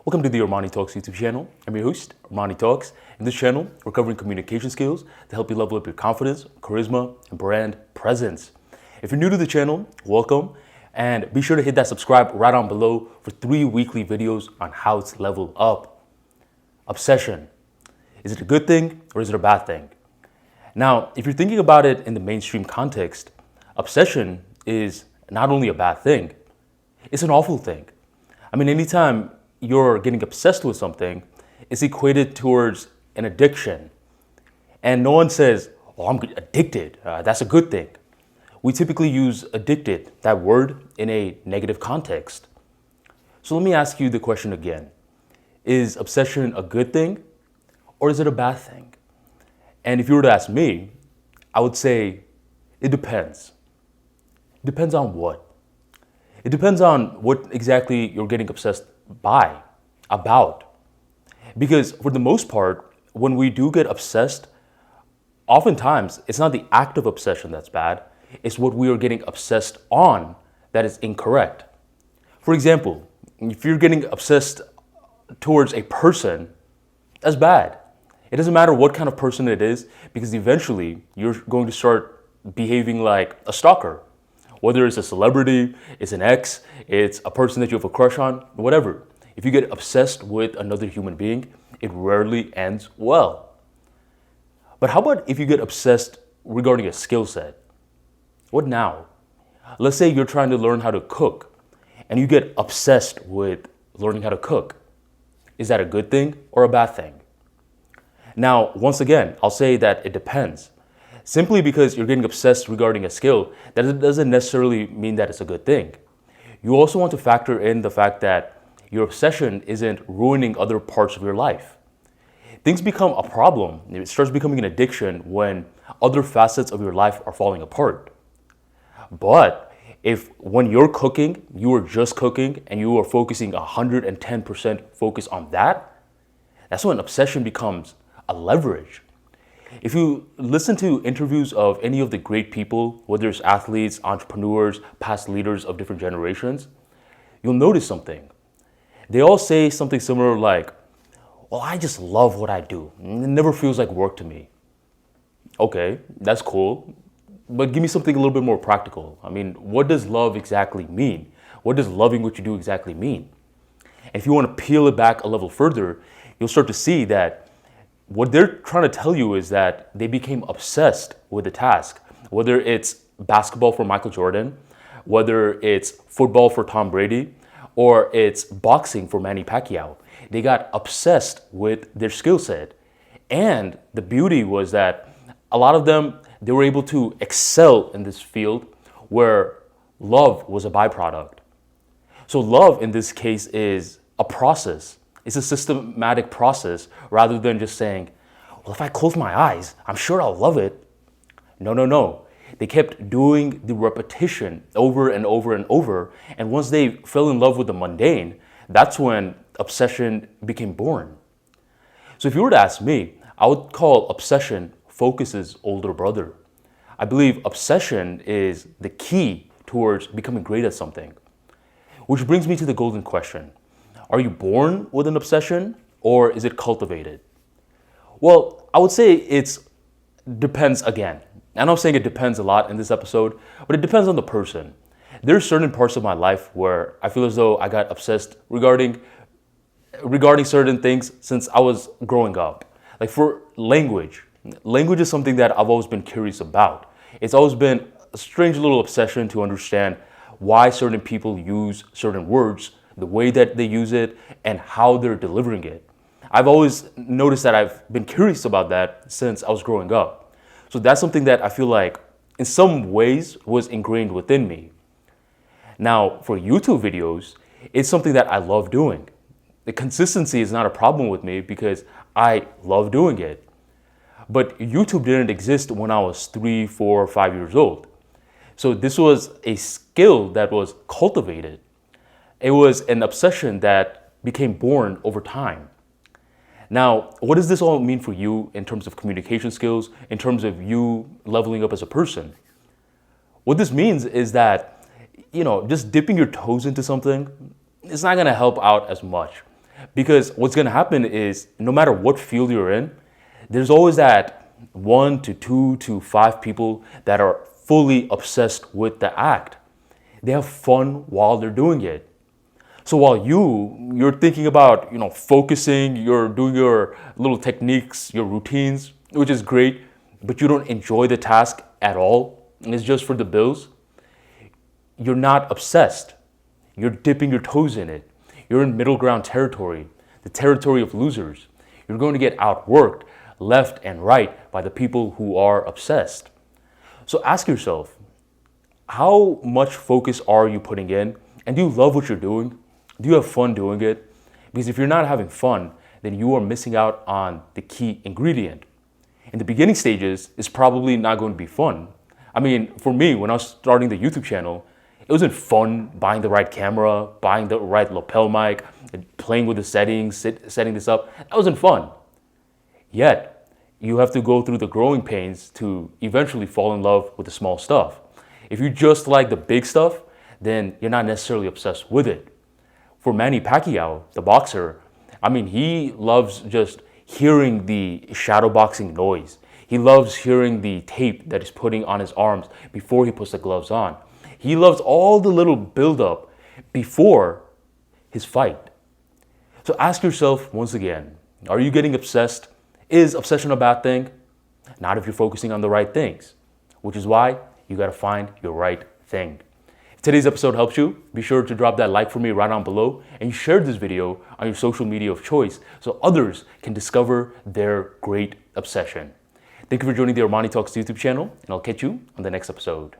Welcome to the Armani Talks YouTube channel. I'm your host, Armani Talks. In this channel, we're covering communication skills to help you level up your confidence, charisma, and brand presence. If you're new to the channel, welcome, and be sure to hit that subscribe right on below for 3 weekly videos on how to level up. Obsession. Is it a good thing or is it a bad thing? Now, if you're thinking about it in the mainstream context, obsession is not only a bad thing, it's an awful thing. I mean, anytime you're getting obsessed with something, it's equated towards an addiction. And no one says, oh, I'm addicted. That's a good thing. We typically use addicted, that word, in a negative context. So let me ask you the question again. Is obsession a good thing or is it a bad thing? And if you were to ask me, I would say it depends. It depends on what? It depends on what exactly you're getting obsessed about. Because for the most part, when we do get obsessed, oftentimes it's not the act of obsession that's bad, it's what we are getting obsessed on that is incorrect. For example, if you're getting obsessed towards a person, that's bad. It doesn't matter what kind of person it is, because eventually you're going to start behaving like a stalker. Whether it's a celebrity, it's an ex, it's a person that you have a crush on, whatever. If you get obsessed with another human being, it rarely ends well. But how about if you get obsessed regarding a skill set? What now? Let's say you're trying to learn how to cook and you get obsessed with learning how to cook. Is that a good thing or a bad thing? Now, once again, I'll say that it depends. Simply because you're getting obsessed regarding a skill, that doesn't necessarily mean that it's a good thing. You also want to factor in the fact that your obsession isn't ruining other parts of your life. Things become a problem. It starts becoming an addiction when other facets of your life are falling apart. But if when you're cooking, you are just cooking and you are focusing 110% focus on that, that's when obsession becomes a leverage. If you listen to interviews of any of the great people, whether it's athletes, entrepreneurs, past leaders of different generations, you'll notice something. They all say something similar like, well, I just love what I do. It never feels like work to me. Okay, that's cool. But give me something a little bit more practical. I mean, what does love exactly mean? What does loving what you do exactly mean? And if you want to peel it back a level further, you'll start to see that what they're trying to tell you is that they became obsessed with the task, whether it's basketball for Michael Jordan, whether it's football for Tom Brady, or it's boxing for Manny Pacquiao. They got obsessed with their skill set. And the beauty was that a lot of them, they were able to excel in this field where love was a byproduct. So love in this case is a process. It's a systematic process rather than just saying, well, if I close my eyes, I'm sure I'll love it. No. They kept doing the repetition over and over and over. And once they fell in love with the mundane, that's when obsession became born. So if you were to ask me, I would call obsession focus's older brother. I believe obsession is the key towards becoming great at something. Which brings me to the golden question. Are you born with an obsession or is it cultivated? Well, I would say it depends again. And I'm saying it depends a lot in this episode, but it depends on the person. There are certain parts of my life where I feel as though I got obsessed regarding certain things since I was growing up. Like for language. Language is something that I've always been curious about. It's always been a strange little obsession to understand why certain people use certain words, the way that they use it, and how they're delivering it. I've always noticed that I've been curious about that since I was growing up. So that's something that I feel like in some ways was ingrained within me. Now, for YouTube videos, it's something that I love doing. The consistency is not a problem with me because I love doing it. But YouTube didn't exist when I was 3, 4, 5 years old. So this was a skill that was cultivated. It was an obsession that became born over time. Now, what does this all mean for you in terms of communication skills, in terms of you leveling up as a person? What this means is that, just dipping your toes into something, it's not going to help out as much. Because what's going to happen is no matter what field you're in, there's always that 1 to 2 to 5 people that are fully obsessed with the act. They have fun while they're doing it. So while you're thinking about, focusing, you're doing your little techniques, your routines, which is great, but you don't enjoy the task at all, and it's just for the bills, you're not obsessed. You're dipping your toes in it. You're in middle ground territory, the territory of losers. You're going to get outworked left and right by the people who are obsessed. So ask yourself, how much focus are you putting in? And do you love what you're doing? Do you have fun doing it? Because if you're not having fun, then you are missing out on the key ingredient. In the beginning stages, it's probably not going to be fun. I mean, for me, when I was starting the YouTube channel, it wasn't fun buying the right camera, buying the right lapel mic, and playing with the settings, setting this up. That wasn't fun. Yet, you have to go through the growing pains to eventually fall in love with the small stuff. If you just like the big stuff, then you're not necessarily obsessed with it. For Manny Pacquiao, the boxer, I mean, he loves just hearing the shadowboxing noise. He loves hearing the tape that he's putting on his arms before he puts the gloves on. He loves all the little buildup before his fight. So ask yourself once again, are you getting obsessed? Is obsession a bad thing? Not if you're focusing on the right things, which is why you got to find your right thing. If today's episode helped you, be sure to drop that like for me right down below, and you share this video on your social media of choice so others can discover their great obsession. Thank you for joining the Armani Talks YouTube channel, and I'll catch you on the next episode.